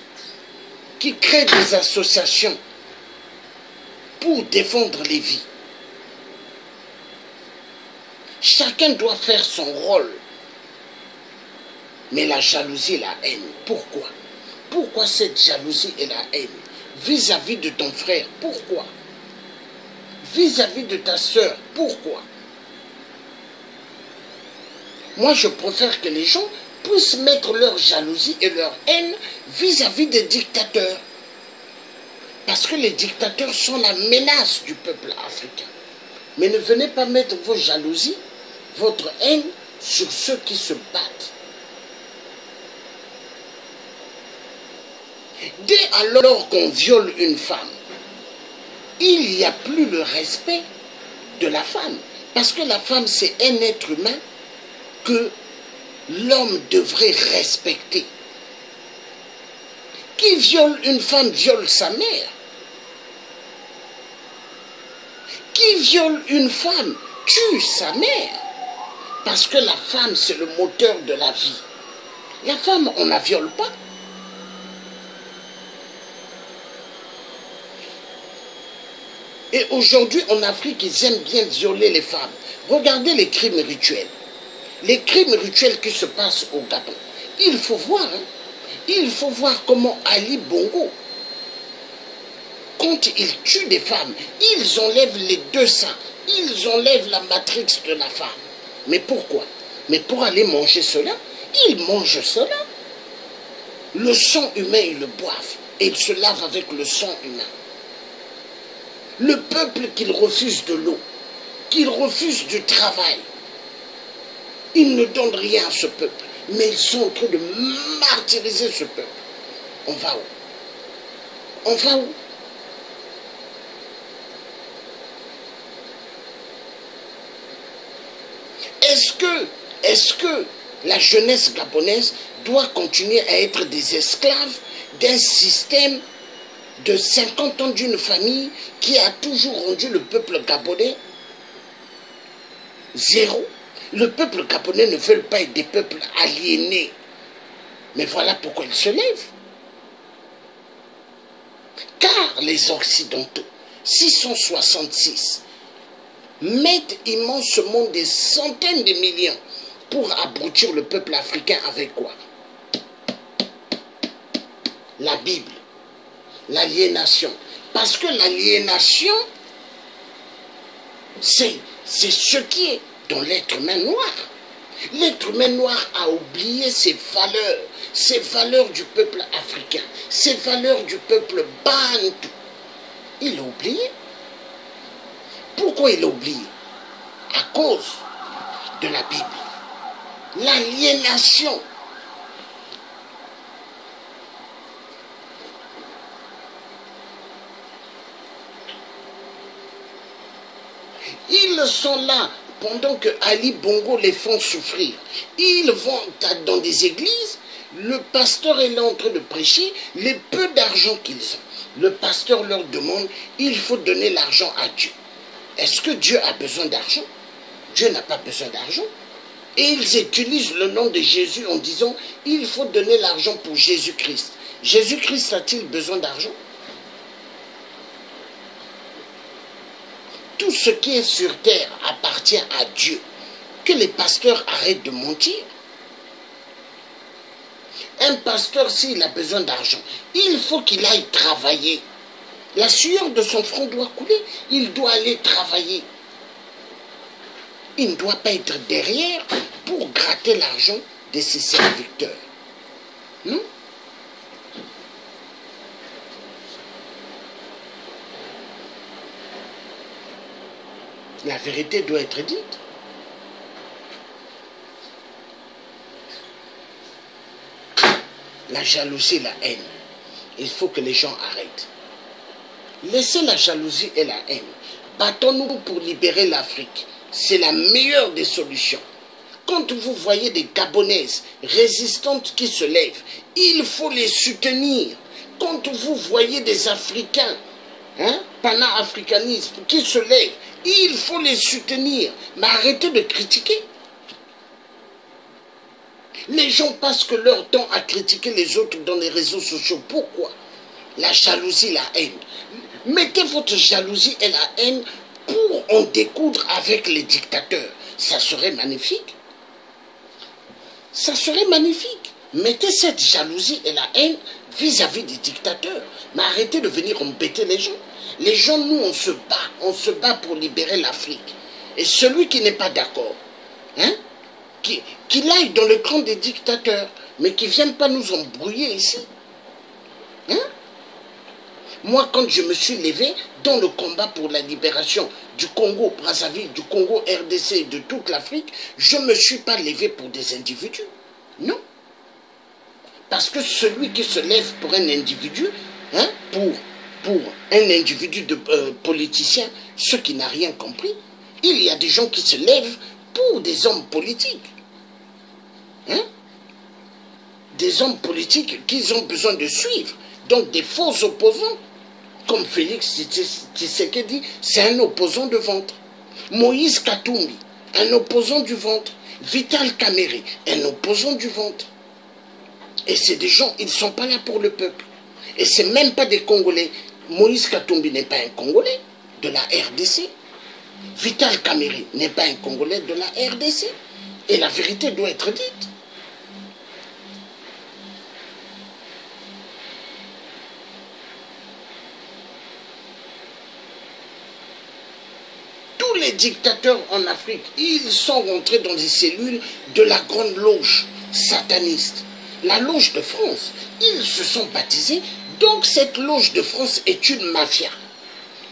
qui créent des associations pour défendre les vies. Chacun doit faire son rôle. Mais la jalousie et la haine, pourquoi? Pourquoi cette jalousie et la haine? Vis-à-vis de ton frère, pourquoi? Vis-à-vis de ta sœur, pourquoi? Moi, je préfère que les gens puissent mettre leur jalousie et leur haine vis-à-vis des dictateurs. Parce que les dictateurs sont la menace du peuple africain. Mais ne venez pas mettre vos jalousies, votre haine sur ceux qui se battent. Dès alors qu'on viole une femme, il n'y a plus le respect de la femme. Parce que la femme, c'est un être humain que l'homme devrait respecter. Qui viole une femme viole sa mère. Qui viole une femme tue sa mère. Parce que la femme, c'est le moteur de la vie. La femme, on ne la viole pas. Et aujourd'hui, en Afrique, ils aiment bien violer les femmes. Regardez les crimes rituels. Les crimes rituels qui se passent au Gabon. Il faut voir, hein. Il faut voir comment Ali Bongo, quand il tue des femmes, ils enlèvent les deux seins, ils enlèvent la matrix de la femme. Mais pourquoi? Mais pour aller manger cela, ils mangent cela. Le sang humain, ils le boivent et ils se lavent avec le sang humain. Le peuple qu'il refuse de l'eau, qu'il refuse du travail, ils ne donnent rien à ce peuple, mais ils sont en train de martyriser ce peuple. On va où? On va où? Est-ce que la jeunesse gabonaise doit continuer à être des esclaves d'un système de 50 ans d'une famille qui a toujours rendu le peuple gabonais zéro? Le peuple gabonais ne veut pas être des peuples aliénés. Mais voilà pourquoi ils se lèvent. Car les Occidentaux, 666, mettent immensément des centaines de millions pour abrutir le peuple africain avec quoi? La Bible, l'aliénation. Parce que l'aliénation, c'est ce qui est dans l'être humain noir. L'être humain noir a oublié ses valeurs du peuple africain, ses valeurs du peuple bantou. Il a oublié. Pourquoi il a oublié? À cause de la Bible. L'aliénation. Ils sont là pendant que Ali Bongo les font souffrir. Ils vont dans des églises, le pasteur est là en train de prêcher, les peu d'argent qu'ils ont. Le pasteur leur demande, il faut donner l'argent à Dieu. Est-ce que Dieu a besoin d'argent? Dieu n'a pas besoin d'argent. Et ils utilisent le nom de Jésus en disant, il faut donner l'argent pour Jésus-Christ. Jésus-Christ a-t-il besoin d'argent? Tout ce qui est sur terre appartient à Dieu. Que les pasteurs arrêtent de mentir. Un pasteur, s'il a besoin d'argent, il faut qu'il aille travailler. La sueur de son front doit couler. Il doit aller travailler. Il ne doit pas être derrière pour gratter l'argent de ses serviteurs. Non? La vérité doit être dite. La jalousie, la haine. Il faut que les gens arrêtent. Laissez la jalousie et la haine. Battons-nous pour libérer l'Afrique. C'est la meilleure des solutions. Quand vous voyez des Gabonaises résistantes qui se lèvent, il faut les soutenir. Quand vous voyez des Africains, pana-africanisme, qui se lèvent, il faut les soutenir. Mais arrêtez de critiquer. Les gens passent que leur temps à critiquer les autres dans les réseaux sociaux. Pourquoi? La jalousie, la haine. Mettez votre jalousie et la haine pour en découdre avec les dictateurs. Ça serait magnifique. Ça serait magnifique. Mettez cette jalousie et la haine vis-à-vis des dictateurs. Mais arrêtez de venir embêter les gens. Les gens, nous, on se bat pour libérer l'Afrique. Et celui qui n'est pas d'accord, qu'il aille dans le camp des dictateurs, mais qui ne vienne pas nous embrouiller ici. Moi, quand je me suis levé dans le combat pour la libération du Congo, Brazzaville, du Congo, RDC et de toute l'Afrique, je ne me suis pas levé pour des individus. Non. Parce que celui qui se lève pour un individu, hein, pour un individu de politicien, ce qui n'a rien compris, il y a des gens qui se lèvent pour des hommes politiques. Hein? Des hommes politiques qu'ils ont besoin de suivre. Donc des faux opposants, comme Félix Tshisekedi, c'est un opposant de ventre. Moïse Katumbi, un opposant du ventre. Vital Kamerhe, un opposant du ventre. Et c'est des gens, ils ne sont pas là pour le peuple. Et ce n'est même pas des Congolais. Moïse Katumbi n'est pas un Congolais de la RDC. Vital Kamerhe n'est pas un Congolais de la RDC. Et la vérité doit être dite. Tous les dictateurs en Afrique, ils sont rentrés dans des cellules de la grande loge sataniste. La loge de France, ils se sont baptisés. Donc cette loge de France est une mafia.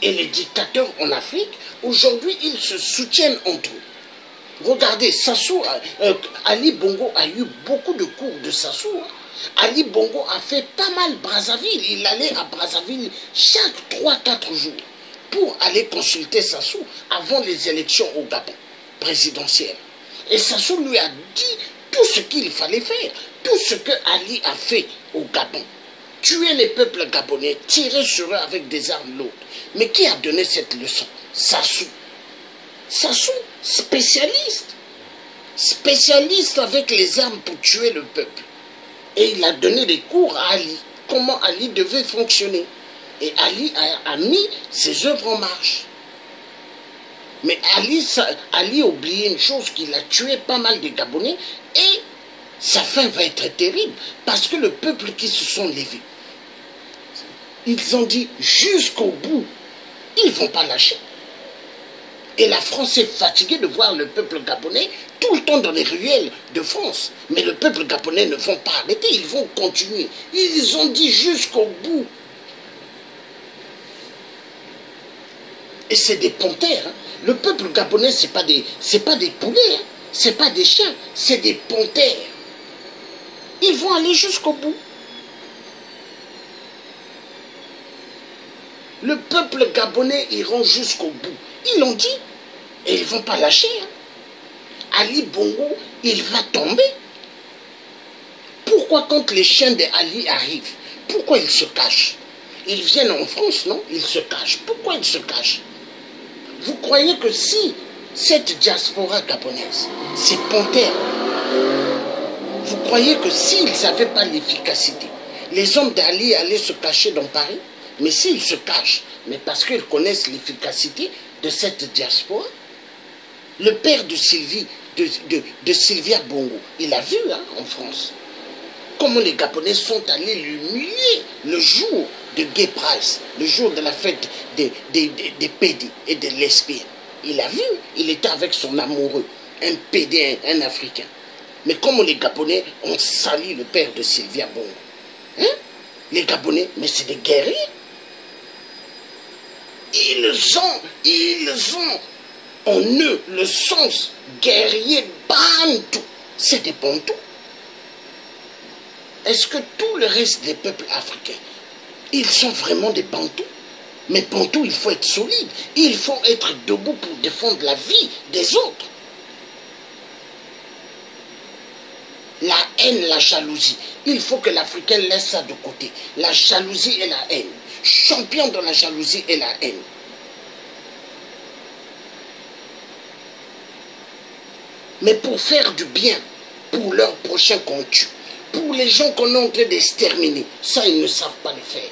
Et les dictateurs en Afrique, aujourd'hui, ils se soutiennent entre eux. Regardez, Sassou, Ali Bongo a eu beaucoup de cours de Sassou. Hein. Ali Bongo a fait pas mal Brazzaville. Il allait à Brazzaville chaque 3-4 jours pour aller consulter Sassou avant les élections au Gabon présidentielles. Et Sassou lui a dit tout ce qu'il fallait faire, tout ce que Ali a fait au Gabon. Tuer les peuples gabonais, tirer sur eux avec des armes lourdes. Mais qui a donné cette leçon? Sassou. Sassou, spécialiste. Spécialiste avec les armes pour tuer le peuple. Et il a donné des cours à Ali, comment Ali devait fonctionner. Et Ali a mis ses œuvres en marche. Mais Ali a oublié une chose, qu'il a tué pas mal de Gabonais et sa fin va être terrible parce que le peuple qui se sont levés, ils ont dit jusqu'au bout, ils ne vont pas lâcher. Et la France est fatiguée de voir le peuple gabonais tout le temps dans les ruelles de France. Mais le peuple gabonais ne vont pas arrêter, ils vont continuer. Ils ont dit jusqu'au bout. Et c'est des panthères. Hein. Le peuple gabonais, ce n'est pas des poulets, hein. Ce n'est pas des chiens, c'est des panthères. Ils vont aller jusqu'au bout. Le peuple gabonais iront jusqu'au bout. Ils l'ont dit. Et ils ne vont pas lâcher. Hein. Ali Bongo, il va tomber. Pourquoi quand les chiens de Ali arrivent, pourquoi ils se cachent? Ils viennent en France, non? Ils se cachent. Pourquoi ils se cachent? Vous croyez que si cette diaspora gabonaise, ces panthères, vous croyez que s'ils n'avaient pas l'efficacité, les hommes d'Ali allaient se cacher dans Paris? Mais s'ils se cachent, mais parce qu'ils connaissent l'efficacité de cette diaspora, le père de Sylvie, de Sylvia Bongo, il a vu hein, en France comment les Gabonais sont allés l'humilier le jour de Gay Price, le jour de la fête des pédés et des lesbiennes. Il a vu, il était avec son amoureux, un pédé, un Africain. Mais comment les Gabonais ont sali le père de Sylvia Bongo? Hein? Les Gabonais, mais c'est des guerriers. Ils ont en eux le sens guerrier bantou. C'est des bantous. Est-ce que tout le reste des peuples africains, ils sont vraiment des bantous? Mais bantous, il faut être solide. Il faut être debout pour défendre la vie des autres. La haine, la jalousie. Il faut que l'Africain laisse ça de côté. La jalousie et la haine. Champion dans la jalousie et la haine. Mais pour faire du bien, pour leurs prochains qu'on tue, pour les gens qu'on est en train d'exterminer, ça ils ne savent pas le faire.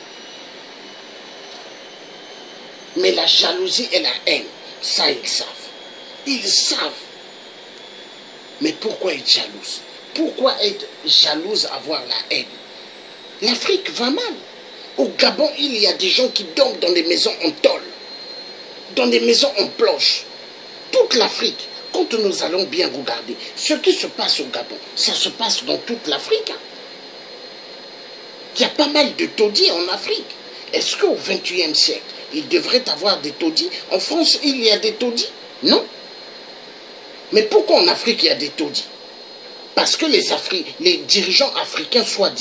Mais la jalousie et la haine, ça ils savent. Ils savent. Mais pourquoi être jalouse? Pourquoi être jalouse, avoir la haine? L'Afrique va mal. Au Gabon, il y a des gens qui dorment dans des maisons en tôle, dans des maisons en planche. Toute l'Afrique, quand nous allons bien regarder, ce qui se passe au Gabon, ça se passe dans toute l'Afrique. Hein. Il y a pas mal de taudis en Afrique. Est-ce qu'au XXIe siècle, il devrait avoir des taudis? En France, il y a des taudis? Non. Mais pourquoi en Afrique, il y a des taudis? Parce que les dirigeants africains, soit